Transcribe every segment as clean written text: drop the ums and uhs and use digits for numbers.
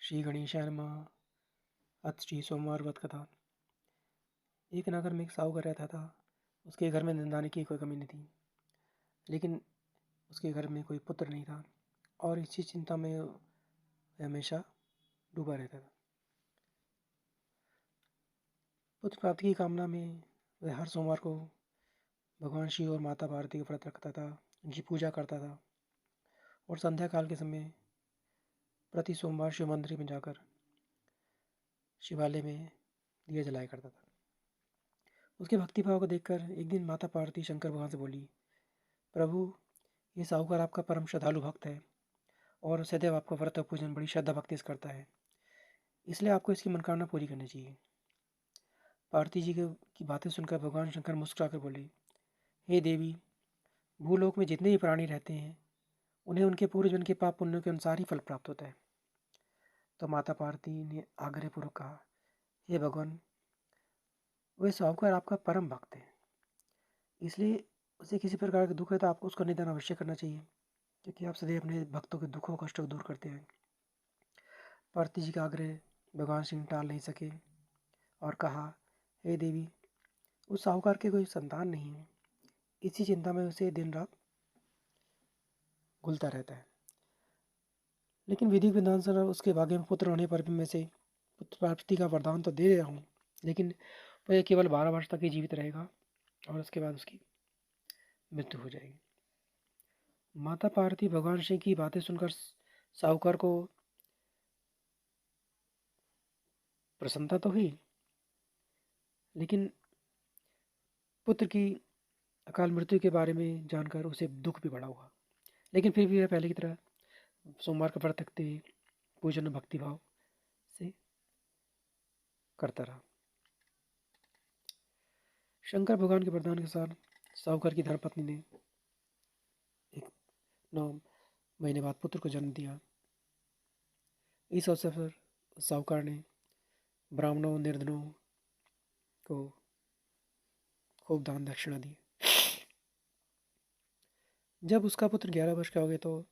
श्री गणेशाय नमः। अथ श्री सोमवार व्रत कथा। एक नगर में एक साहूकार रहता था। उसके घर में धनदाने की कोई कमी नहीं थी, लेकिन उसके घर में कोई पुत्र नहीं था और इसी चिंता में वह हमेशा डूबा रहता था। पुत्र प्राप्ति की कामना में वह हर सोमवार को भगवान शिव और माता पार्वती का व्रत रखता था, उनकी पूजा करता था और संध्या काल के समय प्रति सोमवार शिव मंदिर में जाकर शिवालय में दिया जलाया करता था। उसके भक्तिभाव को देखकर एक दिन माता पार्वती शंकर भगवान से बोली, प्रभु, ये साहूकार आपका परम श्रद्धालु भक्त है और सदैव आपका व्रत और पूजन बड़ी श्रद्धा भक्ति से करता है, इसलिए आपको इसकी मनोकामना पूरी करनी चाहिए। पार्वती जी की बातें सुनकर भगवान शंकर मुस्कुराकर बोले, हे देवी, भूलोक में जितने भी प्राणी रहते हैं उन्हें उनके पूर्व जन्म के पाप पुण्यों के अनुसार ही फल प्राप्त होता है। तो माता पार्वती ने आग्रहपूर्वक कहा, हे भगवान, वह साहूकार आपका परम भक्त है, इसलिए उसे किसी प्रकार का दुख है तो आपको उसका निदान अवश्य करना चाहिए, क्योंकि आप सदैव अपने भक्तों के दुखों कष्टों को दूर करते हैं। पार्वती जी का आग्रह भगवान सिंह टाल नहीं सके और कहा, हे देवी, उस साहूकार के कोई संतान नहीं है, इसी चिंता में उसे दिन रात घुलता रहता है। लेकिन विधि विधान से उसके भाग्य में पुत्र होने पर भी मैं से पुत्र प्राप्ति का वरदान तो दे रहा हूँ, लेकिन वह केवल 12 वर्ष तक ही जीवित रहेगा और उसके बाद उसकी मृत्यु हो जाएगी। माता पार्वती भगवान शिव की बातें सुनकर साहूकार को प्रसन्नता तो हुई, लेकिन पुत्र की अकाल मृत्यु के बारे में जानकर उसे दुख भी बड़ा हुआ। लेकिन फिर भी वह पहले की तरह सोमवार का व्रत रखते हुए पूजन और भक्तिभाव से करता रहा। शंकर भगवान के वरदान के साथ साहूकार की धर्मपत्नी ने एक 9 महीने बाद पुत्र को जन्म दिया। इस अवसर पर साहूकार ने ब्राह्मणों निर्धनों को खूब दान दक्षिणा दी। जब उसका पुत्र 11 वर्ष का हो गया तो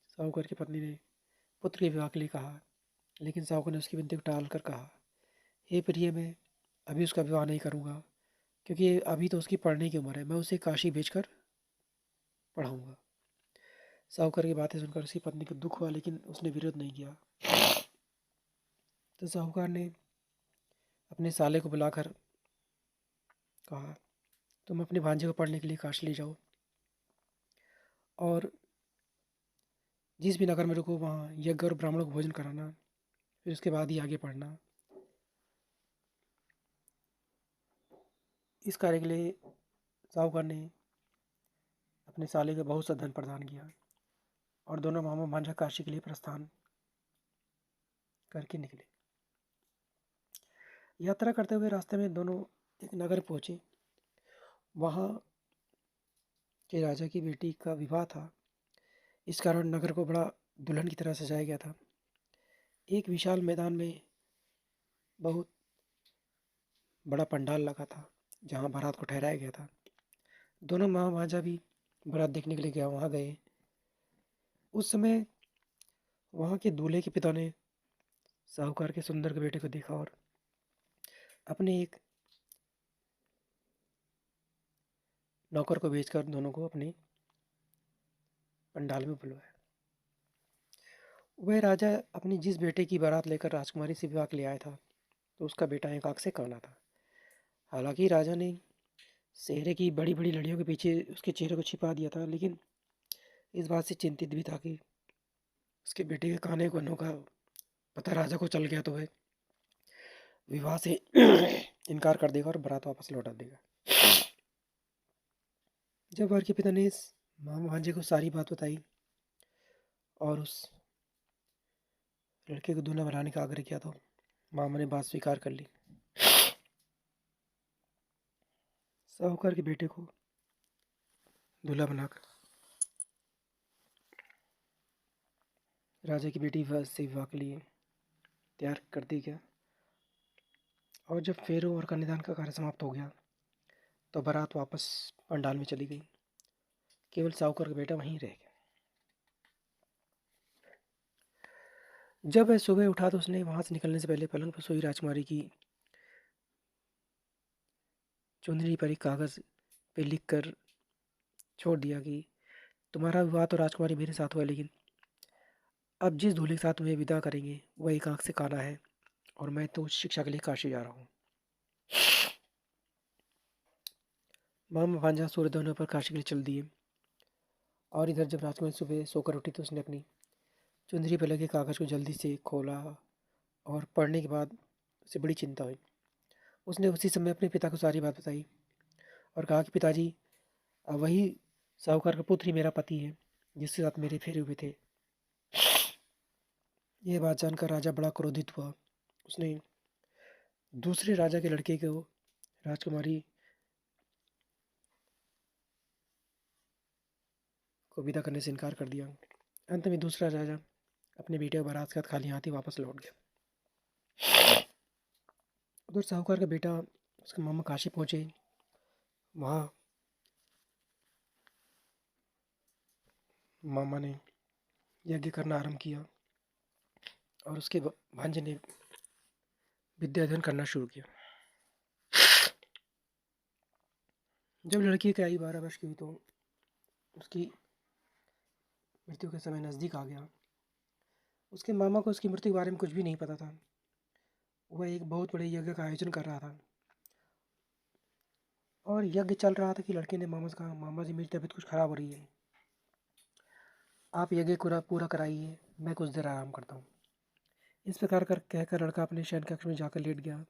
साहूकार की पत्नी ने पुत्र के विवाह के लिए कहा, लेकिन साहूकार ने उसकी विनती को टाल कर कहा, हे प्रिय, मैं अभी उसका विवाह नहीं करूँगा, क्योंकि अभी तो उसकी पढ़ने की उम्र है, मैं उसे काशी भेजकर पढ़ाऊँगा। साहूकार की बातें सुनकर उसकी पत्नी को दुख हुआ, लेकिन उसने विरोध नहीं किया। तो साहूकार ने अपने साले को बुलाकर कहा, तुम अपने भांजे को पढ़ने के लिए काशी ले जाओ और जिस भी नगर में रुको वहाँ यज्ञ और ब्राह्मणों को भोजन कराना, फिर उसके बाद ही आगे पढ़ना। इस कार्य के लिए साहूकार ने अपने साले को बहुत सा धन प्रदान किया और दोनों मामा भांजा काशी के लिए प्रस्थान करके निकले। यात्रा करते हुए रास्ते में दोनों एक नगर पहुंचे। वहाँ के राजा की बेटी का विवाह था, इस कारण नगर को बड़ा दुल्हन की तरह सजाया गया था। एक विशाल मैदान में बहुत बड़ा पंडाल लगा था जहाँ बारात को ठहराया गया था। दोनों मामा भांजा भी बारात देखने के लिए वहाँ गए। उस समय वहाँ के दूल्हे के पिता ने साहूकार के सुंदर के बेटे को देखा और अपने एक नौकर को भेजकर दोनों को अपने पंडाल में बुलवाया। वह राजा अपनी जिस बेटे की बारात लेकर राजकुमारी से विवाह के लिए आया था, तो उसका बेटा एक आंख से काना था। हालांकि राजा ने सेहरे की बड़ी बड़ी लड़ियों के पीछे उसके चेहरे को छिपा दिया था, लेकिन इस बात से चिंतित भी था कि उसके बेटे के काने को का पता राजा को चल गया तो वह विवाह से इनकार कर देगा और बारात वापस लौटा देगा। जब वर के पिता ने इस मामा भांजे को सारी बात बताई और उस लड़के को दूल्हा बनाने का आग्रह किया तो मामा ने बात स्वीकार कर ली। साहूकार के बेटे को दूल्हा बनाकर राजा की बेटी से विवाह के लिए तैयार कर दिया गया और जब फेरों और कन्यादान का कार्य समाप्त हो गया तो बारात वापस पंडाल में चली गई। केवल साहूकार का बेटा वहीं रह गया। जब वह सुबह उठा तो उसने वहाँ से निकलने से पहले पलंग पर सोई राजकुमारी की चुंदड़ी पर एक कागज़ पे लिख कर छोड़ दिया कि तुम्हारा विवाह तो राजकुमारी मेरे साथ हुआ, लेकिन अब जिस दूल्हे के साथ तुम्हें विदा करेंगे वह एक आंख से काना है और मैं तो उच्च शिक्षा के लिए काशी जा रहा हूँ। मामा भांजा सूर्योदय होने पर काशी के लिए चल दिए। और इधर जब राजकुमारी सुबह सोकर उठी तो उसने अपनी चुंदरी पर लगे कागज़ को जल्दी से खोला और पढ़ने के बाद उसे बड़ी चिंता हुई। उसने उसी समय अपने पिता को सारी बात बताई और कहा कि पिताजी, वही साहूकार का पुत्र ही मेरा पति है जिसके साथ मेरे फेरे हुए थे। यह बात जानकर राजा बड़ा क्रोधित हुआ। उसने दूसरे राजा के लड़के को राजकुमारी को विदा करने से इनकार कर दिया। अंत में दूसरा राजा अपने बेटे को बारात के साथ खाली हाथ ही वापस लौट गया। उधर साहूकार का बेटा उसके मामा काशी पहुंचे। वहाँ मामा ने यज्ञ करना आरंभ किया और उसके भांजे ने विद्या अध्ययन करना शुरू किया। जब लड़की की आयु 12 वर्ष की हुई तो उसकी मृत्यु का समय नज़दीक आ गया। उसके मामा को उसकी मृत्यु के बारे में कुछ भी नहीं पता था। वह एक बहुत बड़े यज्ञ का आयोजन कर रहा था और यज्ञ चल रहा था कि लड़के ने मामा से कहा, मामा जी मेरी तबीयत कुछ ख़राब हो रही है, आप यज्ञ पूरा पूरा कराइए, मैं कुछ देर आराम करता हूँ। इस प्रकार कर कहकर लड़का अपने शयन कक्ष में जाकर लेट गया।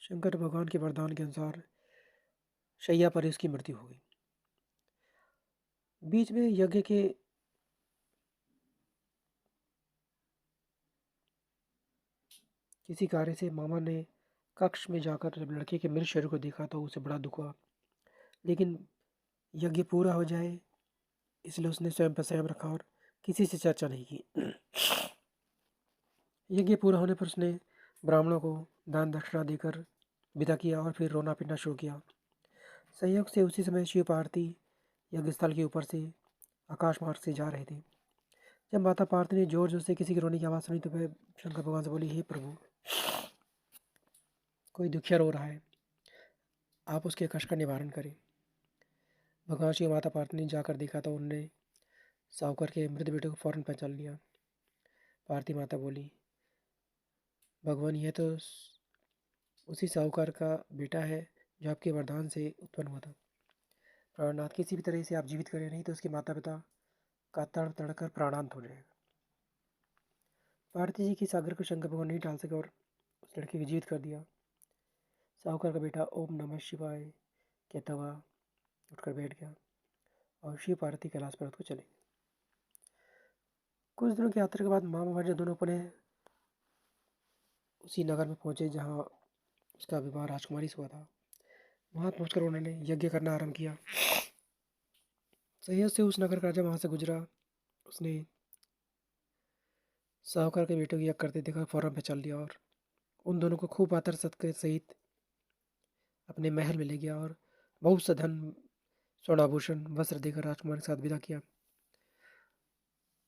शंकर भगवान के वरदान के अनुसार शैया पर उसकी मृत्यु हो गई। बीच में यज्ञ के किसी कार्य से मामा ने कक्ष में जाकर जब लड़के के मृत शरीर को देखा तो उसे बड़ा दुख हुआ, लेकिन यज्ञ पूरा हो जाए इसलिए उसने स्वयं पर संयम रखा और किसी से चर्चा नहीं की। यज्ञ पूरा होने पर उसने ब्राह्मणों को दान दक्षिणा देकर विदा किया और फिर रोना पीटना शुरू किया। संयोग से उसी समय शिव पार्वती यज्ञस्थल के ऊपर से आकाश मार्ग से जा रहे थे। जब माता पार्वती ने जोर जोर से किसी की रोने की आवाज़ सुनी तो वह शंकर भगवान से बोली, हे प्रभु, कोई दुखिया रो रहा है, आप उसके कष्ट का निवारण करें। भगवान शिव माता पार्वती ने जाकर देखा तो उन्होंने साहूकार के मृत बेटे को फौरन पहचान लिया। पार्वती माता बोली, भगवान यह तो उसी साहूकार का बेटा है जो आपके वरदान से उत्पन्न हुआ था। प्राणनाथ, किसी भी तरह से आप जीवित करें, नहीं तो उसके माता पिता का तड़ तड़कर प्राणांत हो जाएगा। पार्वती जी की सागर को शंकर भगवान नहीं टाल सके और उस लड़के को जीवित कर दिया। साहूकार का बेटा ओम नमः शिवाय कहता हुआ उठकर बैठ गया और शिव पार्वती कैलाश पर्वत को चले। कुछ दिनों की यात्रा के बाद मामा भांजा दोनों पुनः उसी नगर में पहुंचे जहां उसका विवाह राजकुमारी से हुआ था। वहां पहुंचकर उन्होंने यज्ञ करना आरंभ किया। संयोग से उस नगर का राजा वहां से गुजरा। उसने साहूकार के बेटे को यज्ञ करते देखा, फौरन पहचान लिया और उन दोनों को खूब आदर सत्कार सहित अपने महल में ले गया और बहुत सा धन, स्वर्णाभूषण, वस्त्र देकर राजकुमार के साथ विदा किया।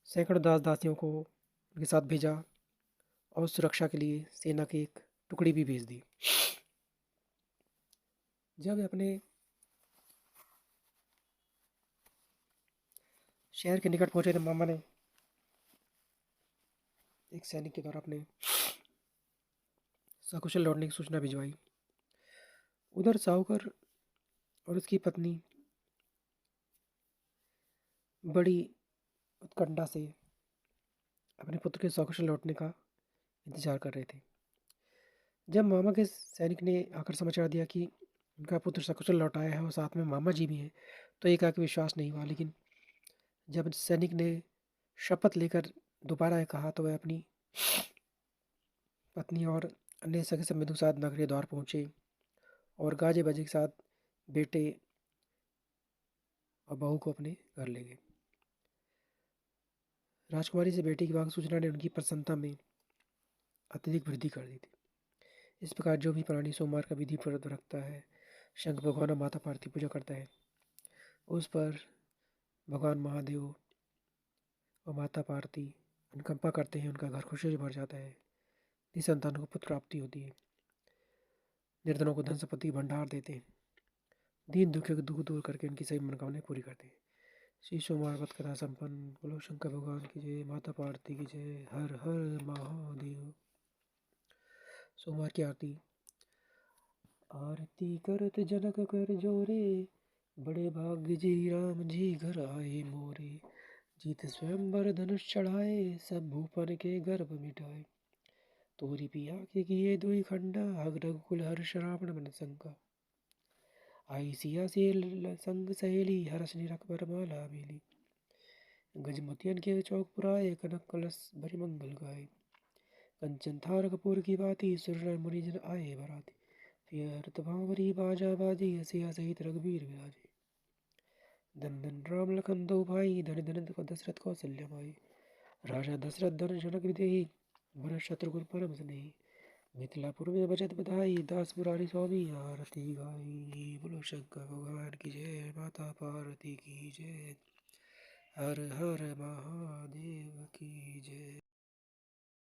सैकड़ों दास दासियों को उनके साथ भेजा और सुरक्षा के लिए सेना की एक टुकड़ी भी भेज दी। जब वे अपने शहर के निकट पहुंचे तो मामा ने एक सैनिक के द्वारा अपने सकुशल लौटने की सूचना भिजवाई। उधर साहूकर और उसकी पत्नी बड़ी उत्कंठा से अपने पुत्र के सकुशल लौटने का इंतजार कर रहे थे। जब मामा के सैनिक ने आकर समाचार दिया कि उनका पुत्र सकुशल लौट आया है और साथ में मामा जी भी हैं, तो एक आके विश्वास नहीं हुआ। लेकिन जब सैनिक ने शपथ लेकर दोबारा कहा तो वह अपनी पत्नी और अन्य सगे संबंधियों के साथ नगरीय द्वार पहुंचे और गाजे बाजे के साथ बेटे और बहू को अपने घर ले गए। राजकुमारी से बेटे की भाग सूचना ने उनकी प्रसन्नता में अत्यधिक वृद्धि कर दी थी। इस प्रकार जो भी प्राणी सोमवार का विधि व्रत रखता है, शंकर भगवान और माता पार्वती पूजा करता है, उस पर भगवान महादेव और माता पार्वती अनुकंपा करते हैं, उनका घर खुशी से भर जाता है। निसंतान को पुत्र प्राप्ति होती है। निर्धनों को धन संपत्ति भंडार देते हैं। दीन दुखियों को दुख दूर करके उनकी सभी मनोकामनाएं पूरी करते हैं। श्री सोमवार व्रत कथा संपन्न। बोलो शंकर भगवान की जय, माता पार्वती की जय, हर हर महादेव। सोमवार की आरती। आरती करत जनक कर जोरे, बड़े भाग्य जी राम जी घर आए मोरे। जीत स्वयंवर धनुष चढ़ाए, सब भूपन के गर्भ मिटाए। तोरी पिया के किए दुई खंडा, हग रघुकुल हर्ष रावण मन शंका। आई सिया से संग सहेली, हरस निरख बर माला बेली। गजमोतियन के चौक पुराए, कनक कलश भरि मंगल गाए। कंचन थार कपूर की बाती, सुर मुनिजन आए बराती। फिर भावरी बाजा बाजी, सिया सहित रघुबीर विराजे। धन धन राम लखन दो भाई, धन धन दशरथ कौशल्य माई। राजा दशरथ धन जनक विदेही, भरत शत्रुघ्न परम स्नेही। मिथिलापुर में बजत बधाई, दास पुरारी स्वामी आरती गाई। बोलो शंकर भगवान की जय, माता पार्वती की जय, हर हर महादेव की जय।